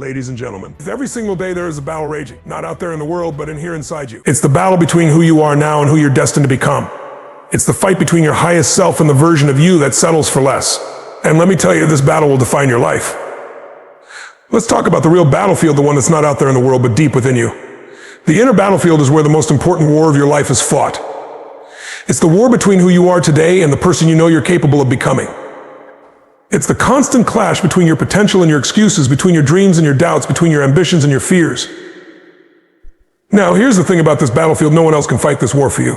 Ladies and gentlemen, every single day there is a battle raging, not out there in the world, but in here inside you. It's the battle between who you are now and who you're destined to become. It's the fight between your highest self and the version of you that settles for less. And let me tell you, this battle will define your life. Let's talk about the real battlefield, the one that's not out there in the world, but deep within you. The inner battlefield is where the most important war of your life is fought. It's the war between who you are today and the person you know you're capable of becoming. It's the constant clash between your potential and your excuses, between your dreams and your doubts, between your ambitions and your fears. Now, here's the thing about this battlefield: no one else can fight this war for you.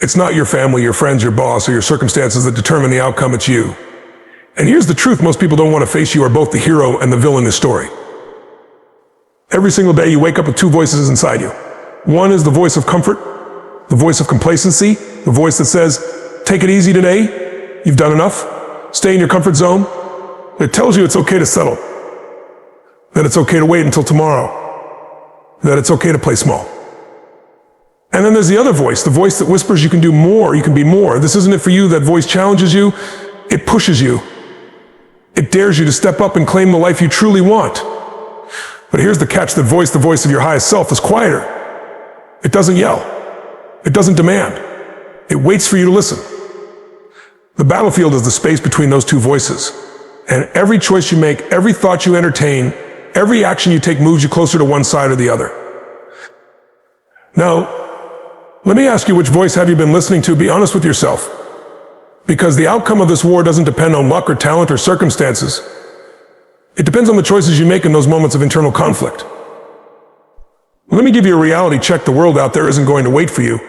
It's not your family, your friends, your boss, or your circumstances that determine the outcome, it's you. And here's the truth: most people don't want to face you are both the hero and the villain in this story. Every single day you wake up with two voices inside you. One is the voice of comfort, the voice of complacency, the voice that says, take it easy today, you've done enough. Stay in your comfort zone. It tells you it's okay to settle, that it's okay to wait until tomorrow, that it's okay to play small. And then there's the other voice, the voice that whispers you can do more, you can be more. This isn't it for you. That voice challenges you, it pushes you. It dares you to step up and claim the life you truly want. But here's the catch: that voice, the voice of your highest self, is quieter. It doesn't yell. It doesn't demand. It waits for you to listen. The battlefield is the space between those two voices. And every choice you make, every thought you entertain, every action you take moves you closer to one side or the other. Now, let me ask you, which voice have you been listening to? Be honest with yourself. Because the outcome of this war doesn't depend on luck or talent or circumstances. It depends on the choices you make in those moments of internal conflict. Let me give you a reality check: the world out there isn't going to wait for you.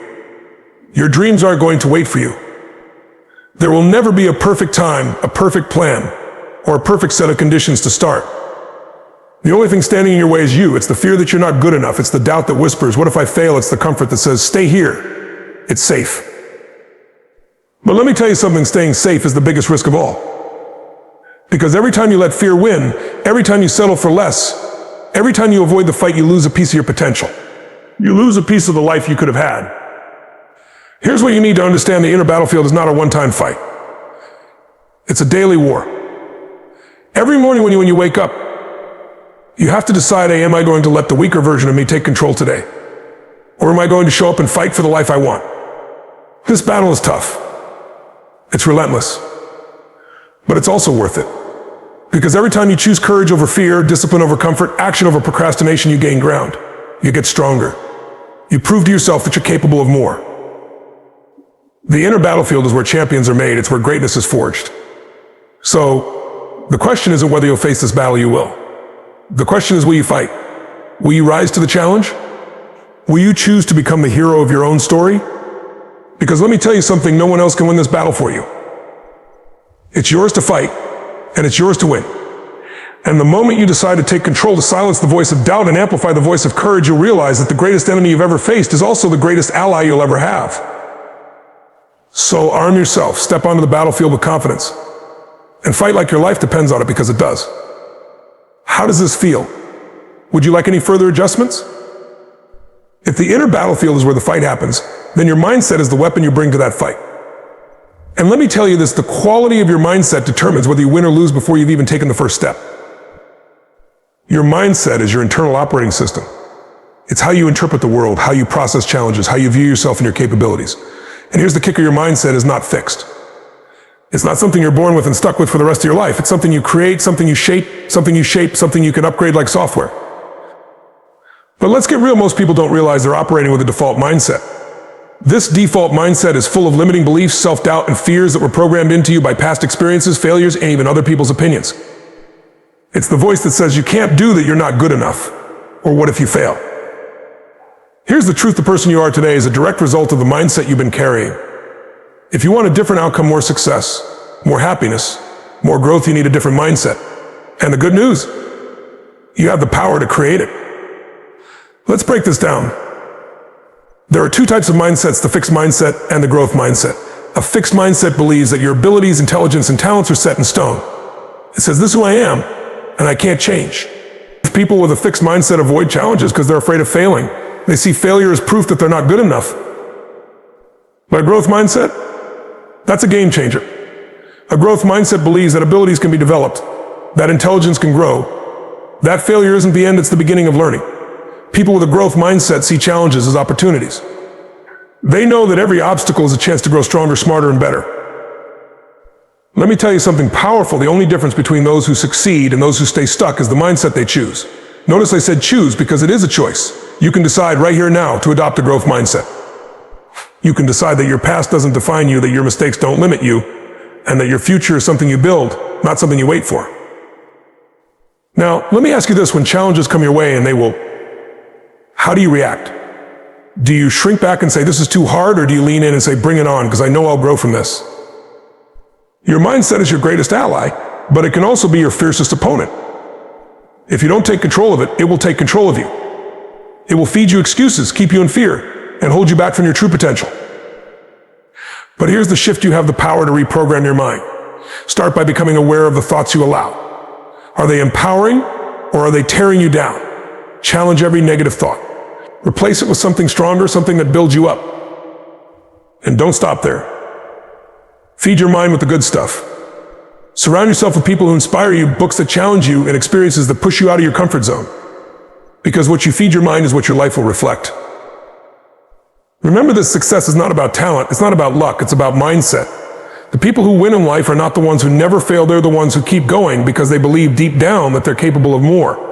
Your dreams aren't going to wait for you. There will never be a perfect time, a perfect plan, or a perfect set of conditions to start. The only thing standing in your way is you. It's the fear that you're not good enough. It's the doubt that whispers, what if I fail? It's the comfort that says, stay here. It's safe. But let me tell you something: staying safe is the biggest risk of all. Because every time you let fear win, every time you settle for less, every time you avoid the fight, you lose a piece of your potential. You lose a piece of the life you could have had. Here's what you need to understand: the inner battlefield is not a one-time fight. It's a daily war. Every morning when you wake up, you have to decide, hey, am I going to let the weaker version of me take control today? Or am I going to show up and fight for the life I want? This battle is tough. It's relentless. But it's also worth it. Because every time you choose courage over fear, discipline over comfort, action over procrastination, you gain ground. You get stronger. You prove to yourself that you're capable of more. The inner battlefield is where champions are made. It's where greatness is forged. So, the question isn't whether you'll face this battle. You will. The question is, will you fight? Will you rise to the challenge? Will you choose to become the hero of your own story? Because let me tell you something: no one else can win this battle for you. It's yours to fight, and it's yours to win. And the moment you decide to take control, to silence the voice of doubt and amplify the voice of courage, you'll realize that the greatest enemy you've ever faced is also the greatest ally you'll ever have. So arm yourself, step onto the battlefield with confidence, and fight like your life depends on it, because it does. How does this feel? Would you like any further adjustments? If the inner battlefield is where the fight happens, then your mindset is the weapon you bring to that fight. And let me tell you this: the quality of your mindset determines whether you win or lose before you've even taken the first step. Your mindset is your internal operating system. It's how you interpret the world, how you process challenges, how you view yourself and your capabilities. And here's the kicker: your mindset is not fixed. It's not something you're born with and stuck with for the rest of your life. It's something you create, something you shape, something you can upgrade like software. But let's get real: most people don't realize they're operating with a default mindset. This default mindset is full of limiting beliefs, self-doubt, and fears that were programmed into you by past experiences, failures, and even other people's opinions. It's the voice that says you can't do that, you're not good enough, or what if you fail? Here's the truth: the person you are today is a direct result of the mindset you've been carrying. If you want a different outcome, more success, more happiness, more growth, you need a different mindset. And the good news: you have the power to create it. Let's break this down. There are two types of mindsets: the fixed mindset and the growth mindset. A fixed mindset believes that your abilities, intelligence, and talents are set in stone. It says, this is who I am, and I can't change. People with a fixed mindset avoid challenges because they're afraid of failing. They see failure as proof that they're not good enough. But a growth mindset, that's a game changer. A growth mindset believes that abilities can be developed, that intelligence can grow, That failure isn't the end, it's the beginning of learning. People with a growth mindset see challenges as opportunities. They know that every obstacle is a chance to grow stronger, smarter, and better. Let me tell you something powerful. The only difference between those who succeed and those who stay stuck is the mindset they choose. Notice I said choose because it is a choice. You can decide right here now to adopt a growth mindset. You can decide that your past doesn't define you, that your mistakes don't limit you, and that your future is something you build, not something you wait for. Now, let me ask you this: when challenges come your way, and they will, how do you react? Do you shrink back and say, this is too hard, or do you lean in and say, bring it on, because I know I'll grow from this? Your mindset is your greatest ally, but it can also be your fiercest opponent. If you don't take control of it, it will take control of you. It will feed you excuses, keep you in fear, and hold you back from your true potential. But here's the shift: you have the power to reprogram your mind. Start by becoming aware of the thoughts you allow. Are they empowering, or are they tearing you down? Challenge every negative thought. Replace it with something stronger, something that builds you up. And don't stop there. Feed your mind with the good stuff. Surround yourself with people who inspire you, books that challenge you, and experiences that push you out of your comfort zone. Because what you feed your mind is what your life will reflect. Remember this: success is not about talent, it's not about luck, it's about mindset. The people who win in life are not the ones who never fail, they're the ones who keep going because they believe deep down that they're capable of more.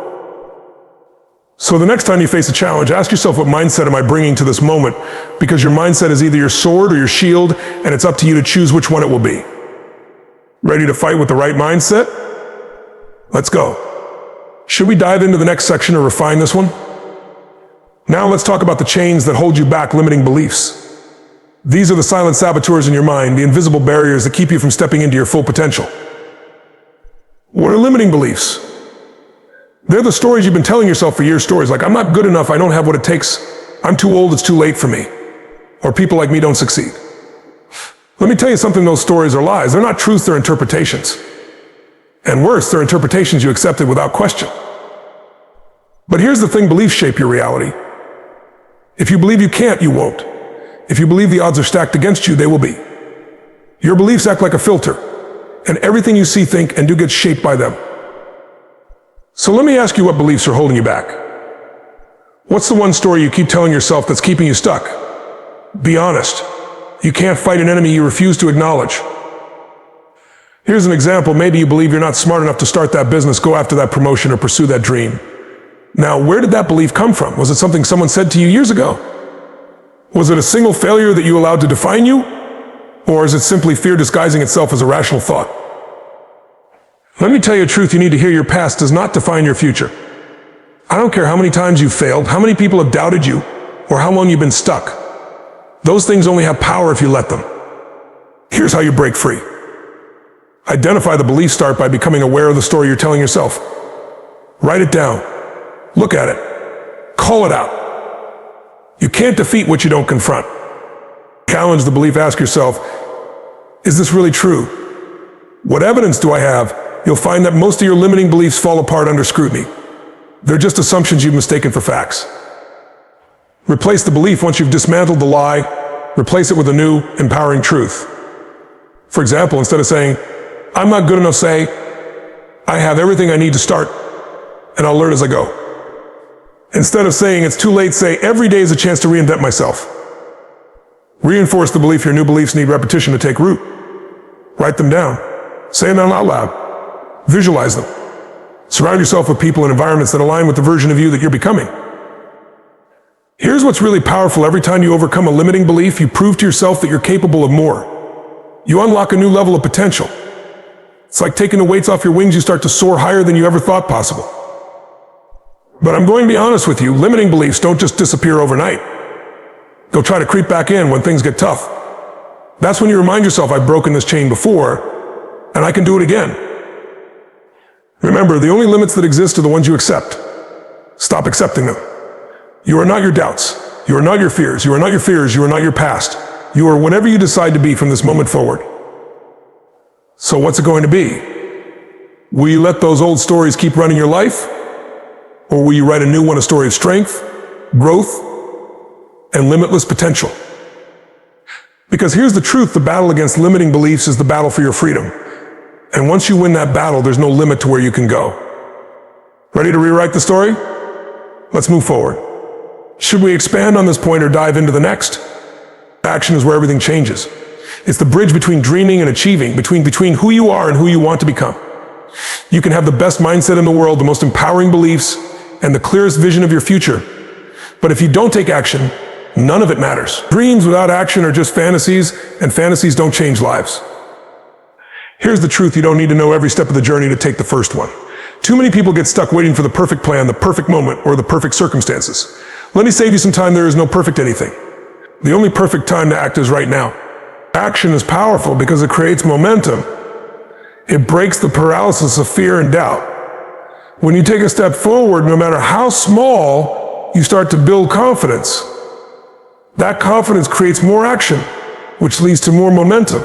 So the next time you face a challenge, ask yourself, what mindset am I bringing to this moment? Because your mindset is either your sword or your shield, and it's up to you to choose which one it will be. Ready to fight with the right mindset? Let's go. Should we dive into the next section or refine this one? Now let's talk about the chains that hold you back, limiting beliefs. These are the silent saboteurs in your mind, the invisible barriers that keep you from stepping into your full potential. What are limiting beliefs? They're the stories you've been telling yourself for years. Stories like, I'm not good enough, I don't have what it takes, I'm too old, it's too late for me, or people like me don't succeed. Let me tell you something: those stories are lies. They're not truth, they're interpretations. And worse, they're interpretations you accepted without question. But here's the thing: beliefs shape your reality. If you believe you can't, you won't. If you believe the odds are stacked against you, they will be. Your beliefs act like a filter, and everything you see, think, and do gets shaped by them. So let me ask you, what beliefs are holding you back? What's the one story you keep telling yourself that's keeping you stuck? Be honest. You can't fight an enemy you refuse to acknowledge. Here's an example. Maybe you believe you're not smart enough to start that business, go after that promotion, or pursue that dream. Now, where did that belief come from? Was it something someone said to you years ago? Was it a single failure that you allowed to define you? Or is it simply fear disguising itself as a rational thought? Let me tell you a truth you need to hear: your past does not define your future. I don't care how many times you've failed, how many people have doubted you, or how long you've been stuck. Those things only have power if you let them. Here's how you break free. Identify the belief. Start by becoming aware of the story you're telling yourself. Write it down. Look at it. Call it out. You can't defeat what you don't confront. Challenge the belief. Ask yourself, is this really true? What evidence do I have? You'll find that most of your limiting beliefs fall apart under scrutiny. They're just assumptions you've mistaken for facts. Replace the belief. Once you've dismantled the lie, replace it with a new, empowering truth. For example, instead of saying, I'm not good enough, say, I have everything I need to start, and I'll learn as I go. Instead of saying it's too late, say, every day is a chance to reinvent myself. Reinforce the belief. Your new beliefs need repetition to take root. Write them down. Say them out loud. Visualize them. Surround yourself with people and environments that align with the version of you that you're becoming. Here's what's really powerful: every time you overcome a limiting belief, you prove to yourself that you're capable of more. You unlock a new level of potential. It's like taking the weights off your wings. You start to soar higher than you ever thought possible. But I'm going to be honest with you, limiting beliefs don't just disappear overnight. They'll try to creep back in when things get tough. That's when you remind yourself, I've broken this chain before, and I can do it again. Remember, the only limits that exist are the ones you accept. Stop accepting them. You are not your doubts. You are not your fears. You are not your fears. You are not your past. You are whatever you decide to be from this moment forward. So what's it going to be? Will you let those old stories keep running your life? Or will you write a new one, a story of strength, growth, and limitless potential? Because here's the truth: the battle against limiting beliefs is the battle for your freedom. And once you win that battle, there's no limit to where you can go. Ready to rewrite the story? Let's move forward. Should we expand on this point or dive into the next? Action is where everything changes. It's the bridge between dreaming and achieving, between who you are and who you want to become. You can have the best mindset in the world, the most empowering beliefs, and the clearest vision of your future. But if you don't take action, none of it matters. Dreams without action are just fantasies, and fantasies don't change lives. Here's the truth: you don't need to know every step of the journey to take the first one. Too many people get stuck waiting for the perfect plan, the perfect moment, or the perfect circumstances. Let me save you some time. There is no perfect anything. The only perfect time to act is right now. Action is powerful because it creates momentum. It breaks the paralysis of fear and doubt. When you take a step forward, no matter how small, you start to build confidence. That confidence creates more action, which leads to more momentum.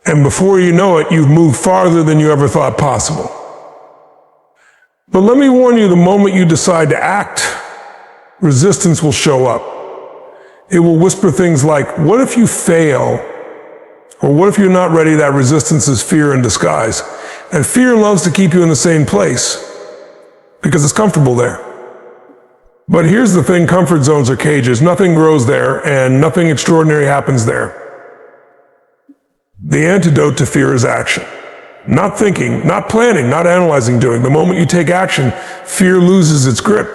And before you know it, you've moved farther than you ever thought possible. But let me warn you, the moment you decide to act, resistance will show up. It will whisper things like, what if you fail? Or what if you're not ready? That resistance is fear in disguise. And fear loves to keep you in the same place because it's comfortable there. But here's the thing: comfort zones are cages. Nothing grows there and nothing extraordinary happens there. The antidote to fear is action. Not thinking, not planning, not analyzing, doing. The moment you take action, fear loses its grip.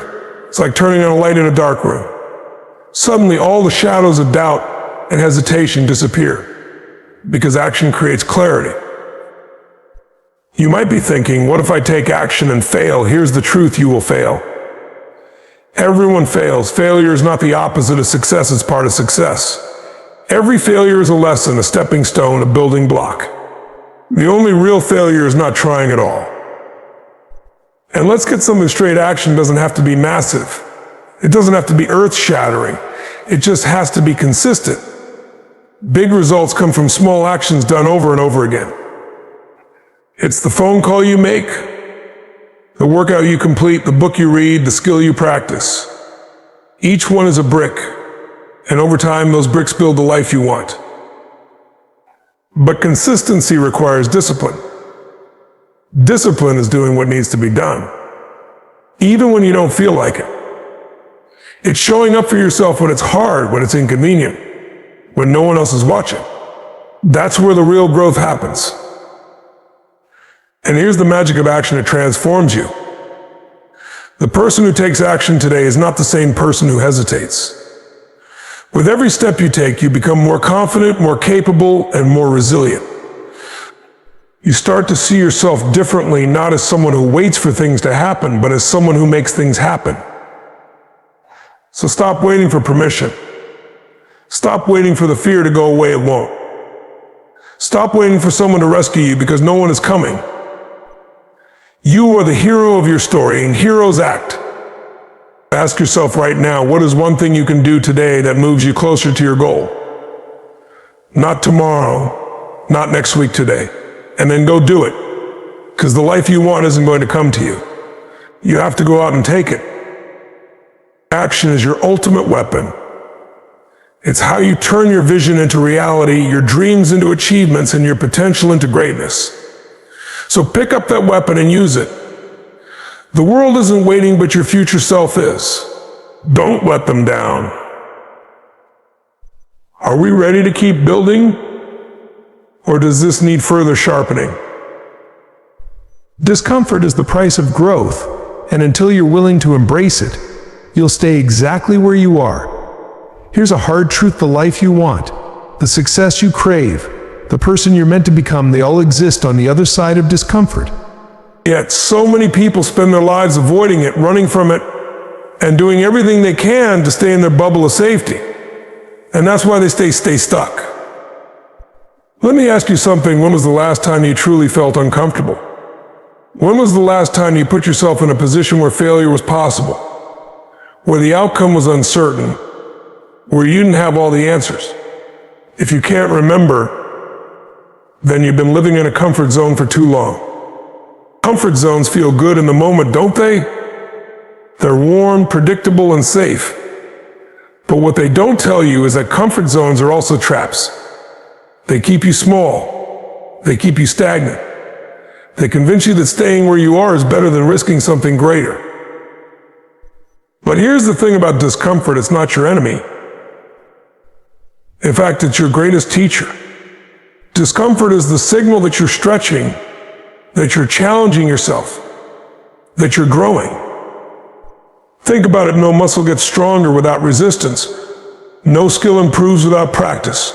It's like turning on a light in a dark room. Suddenly, all the shadows of doubt and hesitation disappear because action creates clarity. You might be thinking, what if I take action and fail? Here's the truth: you will fail. Everyone fails. Failure is not the opposite of success, it's part of success. Every failure is a lesson, a stepping stone, a building block. The only real failure is not trying at all. And let's get something straight: action doesn't have to be massive. It doesn't have to be earth-shattering. It just has to be consistent. Big results come from small actions done over and over again. It's the phone call you make, the workout you complete, the book you read, the skill you practice. Each one is a brick, and over time those bricks build the life you want. But consistency requires discipline. Discipline is doing what needs to be done, even when you don't feel like it. It's showing up for yourself when it's hard, when it's inconvenient, when no one else is watching. That's where the real growth happens. And here's the magic of action: it transforms you. The person who takes action today is not the same person who hesitates. With every step you take, you become more confident, more capable, and more resilient. You start to see yourself differently, not as someone who waits for things to happen, but as someone who makes things happen. So stop waiting for permission. Stop waiting for the fear to go away. It won't. Stop waiting for someone to rescue you, because no one is coming. You are the hero of your story, and heroes act. Ask yourself right now, what is one thing you can do today that moves you closer to your goal? Not tomorrow, not next week, today. And then go do it, because the life you want isn't going to come to you. You have to go out and take it. Action is your ultimate weapon. It's how you turn your vision into reality, your dreams into achievements, and your potential into greatness. So pick up that weapon and use it. The world isn't waiting, but your future self is. Don't let them down. Are we ready to keep building? Or does this need further sharpening? Discomfort is the price of growth, and until you're willing to embrace it, you'll stay exactly where you are. Here's a hard truth: the life you want, the success you crave, the person you're meant to become, they all exist on the other side of discomfort. Yet so many people spend their lives avoiding it, running from it, and doing everything they can to stay in their bubble of safety. And that's why they stay stuck. Let me ask you something. When was the last time you truly felt uncomfortable? When was the last time you put yourself in a position where failure was possible? Where the outcome was uncertain? Where you didn't have all the answers? If you can't remember, then you've been living in a comfort zone for too long. Comfort zones feel good in the moment, don't they? They're warm, predictable, and safe. But what they don't tell you is that comfort zones are also traps. They keep you small. They keep you stagnant. They convince you that staying where you are is better than risking something greater. But here's the thing about discomfort, it's not your enemy. In fact, it's your greatest teacher. Discomfort is the signal that you're stretching, that you're challenging yourself, that you're growing. Think about it, no muscle gets stronger without resistance. No skill improves without practice.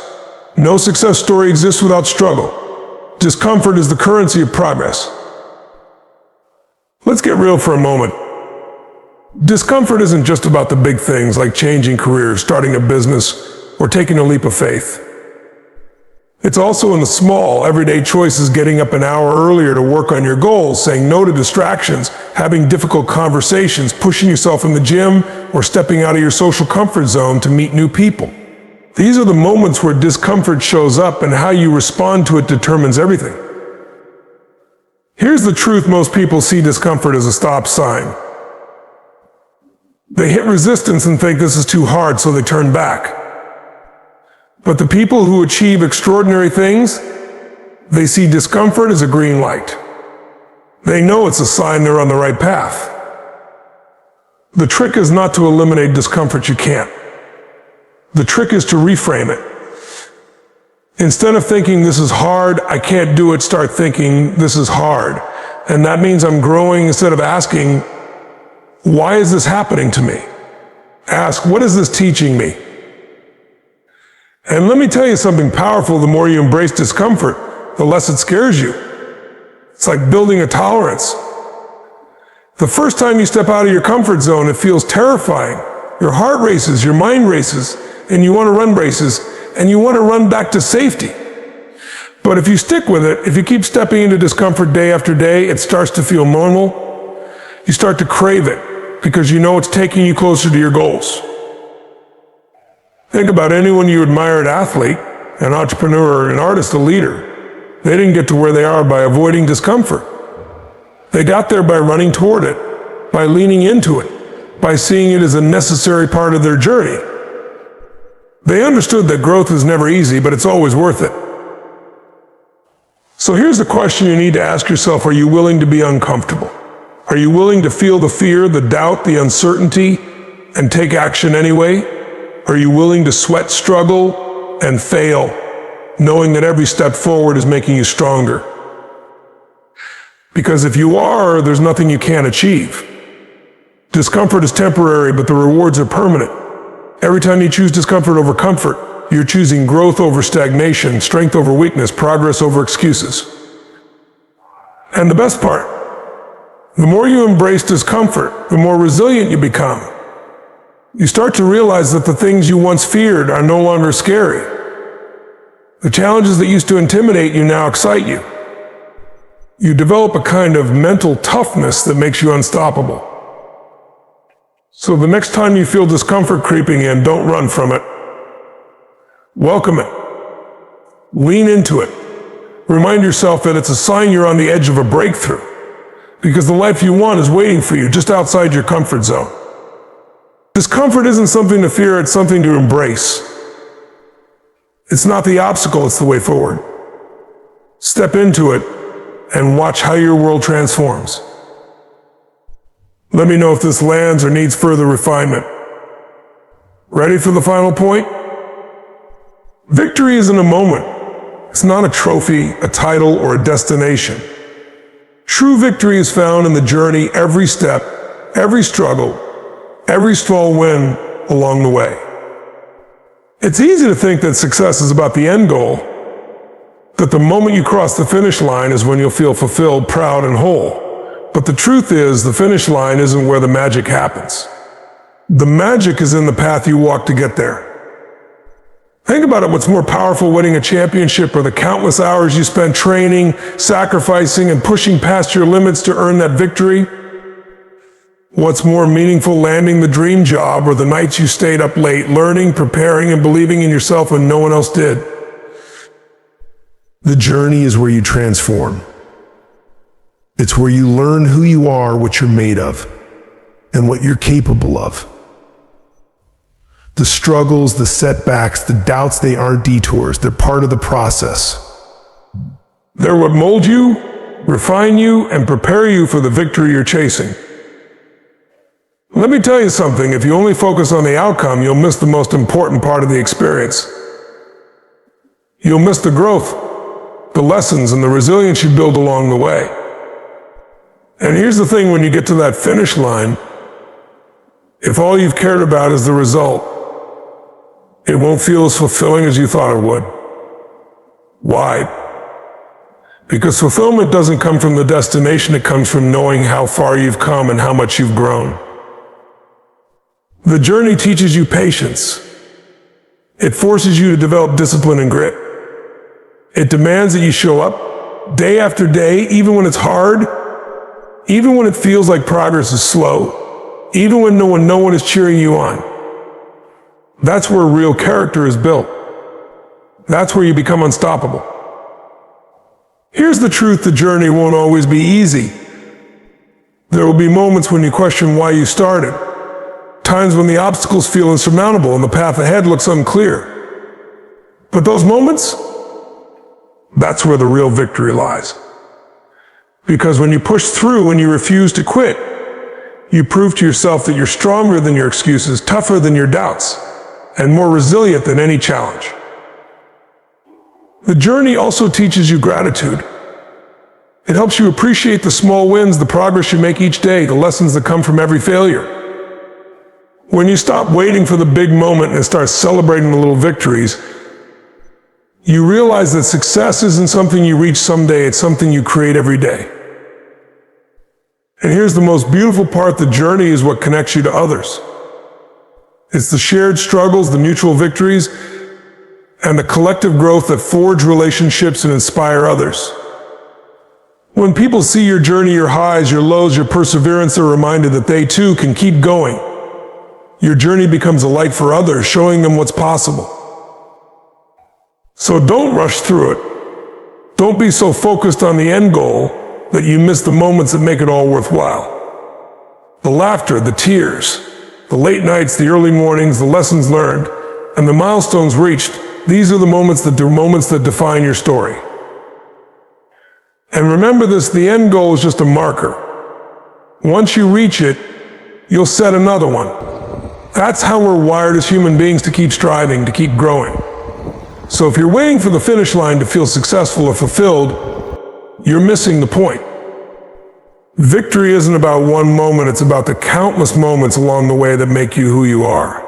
No success story exists without struggle. Discomfort is the currency of progress. Let's get real for a moment. Discomfort isn't just about the big things like changing careers, starting a business, or taking a leap of faith. It's also in the small, everyday choices, getting up an hour earlier to work on your goals, saying no to distractions, having difficult conversations, pushing yourself in the gym, or stepping out of your social comfort zone to meet new people. These are the moments where discomfort shows up, and how you respond to it determines everything. Here's the truth: most people see discomfort as a stop sign. They hit resistance and think this is too hard, so they turn back. But the people who achieve extraordinary things, they see discomfort as a green light. They know it's a sign they're on the right path. The trick is not to eliminate discomfort you can't. The trick is to reframe it. Instead of thinking this is hard, I can't do it, start thinking this is hard, and that means I'm growing. Instead of asking, why is this happening to me? Ask, what is this teaching me? And let me tell you something powerful: the more you embrace discomfort, the less it scares you. It's like building a tolerance. The first time you step out of your comfort zone, it feels terrifying. Your heart races, your mind races, and you want to run races, and you want to run back to safety. But if you stick with it, if you keep stepping into discomfort day after day, it starts to feel normal. You start to crave it because you know it's taking you closer to your goals. Think about anyone you admire: an athlete, an entrepreneur, an artist, a leader. They didn't get to where they are by avoiding discomfort. They got there by running toward it, by leaning into it, by seeing it as a necessary part of their journey. They understood that growth is never easy, but it's always worth it. So here's the question you need to ask yourself: are you willing to be uncomfortable? Are you willing to feel the fear, the doubt, the uncertainty, and take action anyway? Are you willing to sweat, struggle, and fail, knowing that every step forward is making you stronger? Because if you are, there's nothing you can't achieve. Discomfort is temporary, but the rewards are permanent. Every time you choose discomfort over comfort, you're choosing growth over stagnation, strength over weakness, progress over excuses. And the best part, the more you embrace discomfort, the more resilient you become. You start to realize that the things you once feared are no longer scary. The challenges that used to intimidate you now excite you. You develop a kind of mental toughness that makes you unstoppable. So the next time you feel discomfort creeping in, don't run from it. Welcome it. Lean into it. Remind yourself that it's a sign you're on the edge of a breakthrough, because the life you want is waiting for you just outside your comfort zone. Discomfort isn't something to fear, it's something to embrace. It's not the obstacle, it's the way forward. Step into it and watch how your world transforms. Let me know if this lands or needs further refinement. Ready for the final point? Victory isn't a moment. It's not a trophy, a title, or a destination. True victory is found in the journey, every step, every struggle, every small win along the way. It's easy to think that success is about the end goal, that the moment you cross the finish line is when you'll feel fulfilled, proud, and whole. But the truth is, the finish line isn't where the magic happens. The magic is in the path you walk to get there. Think about it: what's more powerful, winning a championship, or the countless hours you spent training, sacrificing, and pushing past your limits to earn that victory? What's more meaningful, landing the dream job, or the nights you stayed up late, learning, preparing, and believing in yourself when no one else did? The journey is where you transform. It's where you learn who you are, what you're made of, and what you're capable of. The struggles, the setbacks, the doubts, they aren't detours. They're part of the process. They're what mold you, refine you, and prepare you for the victory you're chasing. Let me tell you something, if you only focus on the outcome, you'll miss the most important part of the experience. You'll miss the growth, the lessons, and the resilience you build along the way. And here's the thing, when you get to that finish line, if all you've cared about is the result, it won't feel as fulfilling as you thought it would. Why? Because fulfillment doesn't come from the destination, it comes from knowing how far you've come and how much you've grown. The journey teaches you patience. It forces you to develop discipline and grit. It demands that you show up day after day, even when it's hard, even when it feels like progress is slow, even when no one is cheering you on. That's where real character is built. That's where you become unstoppable. Here's the truth, the journey won't always be easy. There will be moments when you question why you started, times when the obstacles feel insurmountable and the path ahead looks unclear. But those moments, that's where the real victory lies. Because when you push through and you refuse to quit, you prove to yourself that you're stronger than your excuses, tougher than your doubts, and more resilient than any challenge. The journey also teaches you gratitude. It helps you appreciate the small wins, the progress you make each day, the lessons that come from every failure. When you stop waiting for the big moment and start celebrating the little victories, you realize that success isn't something you reach someday, it's something you create every day. And here's the most beautiful part, the journey is what connects you to others. It's the shared struggles, the mutual victories, and the collective growth that forge relationships and inspire others. When people see your journey, your highs, your lows, your perseverance, they're reminded that they too can keep going. Your journey becomes a light for others, showing them what's possible. So don't rush through it. Don't be so focused on the end goal that you miss the moments that make it all worthwhile. The laughter, the tears, the late nights, the early mornings, the lessons learned, and the milestones reached, these are the moments that define your story. And remember this, the end goal is just a marker. Once you reach it, you'll set another one. That's how we're wired as human beings, to keep striving, to keep growing. So if you're waiting for the finish line to feel successful or fulfilled, you're missing the point. Victory isn't about one moment, it's about the countless moments along the way that make you who you are.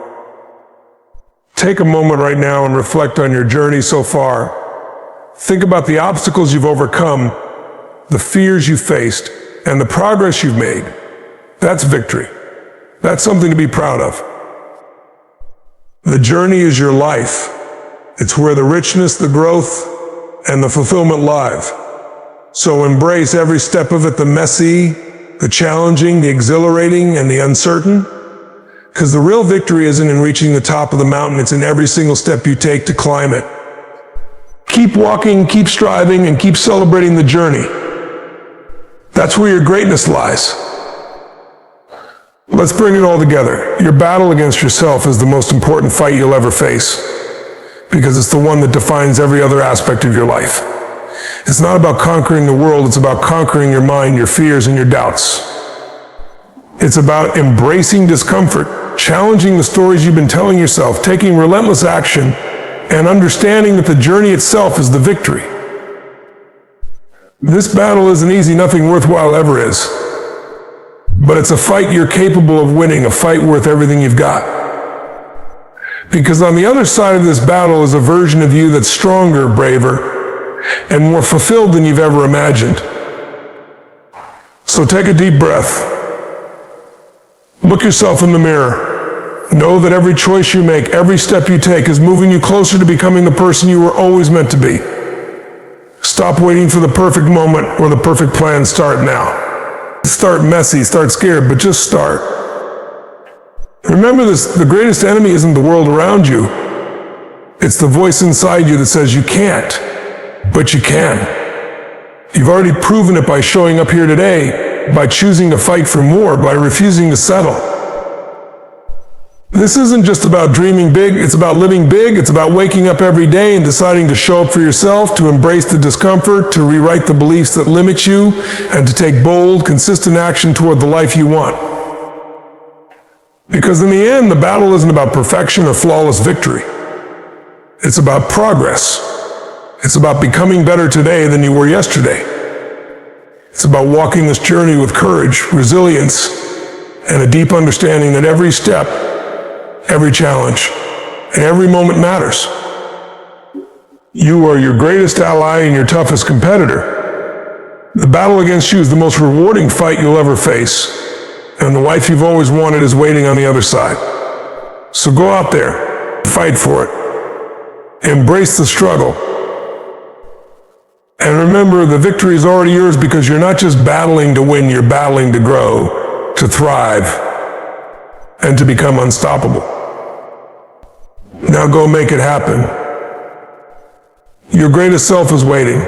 Take a moment right now and reflect on your journey so far. Think about the obstacles you've overcome, the fears you faced, and the progress you've made. That's victory. That's something to be proud of. The journey is your life. It's where the richness, the growth, and the fulfillment live. So embrace every step of it, the messy, the challenging, the exhilarating, and the uncertain. Because the real victory isn't in reaching the top of the mountain, it's in every single step you take to climb it. Keep walking, keep striving, and keep celebrating the journey. That's where your greatness lies. Let's bring it all together. Your battle against yourself is the most important fight you'll ever face, because it's the one that defines every other aspect of your life. It's not about conquering the world, it's about conquering your mind, your fears, and your doubts. It's about embracing discomfort, challenging the stories you've been telling yourself, taking relentless action, and understanding that the journey itself is the victory. This battle isn't easy, nothing worthwhile ever is. But it's a fight you're capable of winning, a fight worth everything you've got. Because on the other side of this battle is a version of you that's stronger, braver, and more fulfilled than you've ever imagined. So take a deep breath. Look yourself in the mirror. Know that every choice you make, every step you take is moving you closer to becoming the person you were always meant to be. Stop waiting for the perfect moment or the perfect plan. Start now. Start messy, start scared, but just start. Remember this, the greatest enemy isn't the world around you. It's the voice inside you that says you can't, but you can. You've already proven it by showing up here today, by choosing to fight for more, by refusing to settle. This isn't just about dreaming big, it's about living big. It's about waking up every day and deciding to show up for yourself, to embrace the discomfort, to rewrite the beliefs that limit you, and to take bold, consistent action toward the life you want. Because in the end, the battle isn't about perfection or flawless victory. It's about progress. It's about becoming better today than you were yesterday. It's about walking this journey with courage, resilience, and a deep understanding that every step, every challenge, and every moment matters. You are your greatest ally and your toughest competitor. The battle against you is the most rewarding fight you'll ever face, and the life you've always wanted is waiting on the other side. So go out there, fight for it, embrace the struggle, and remember the victory is already yours because you're not just battling to win, you're battling to grow, to thrive, and to become unstoppable. Now go make it happen. Your greatest self is waiting.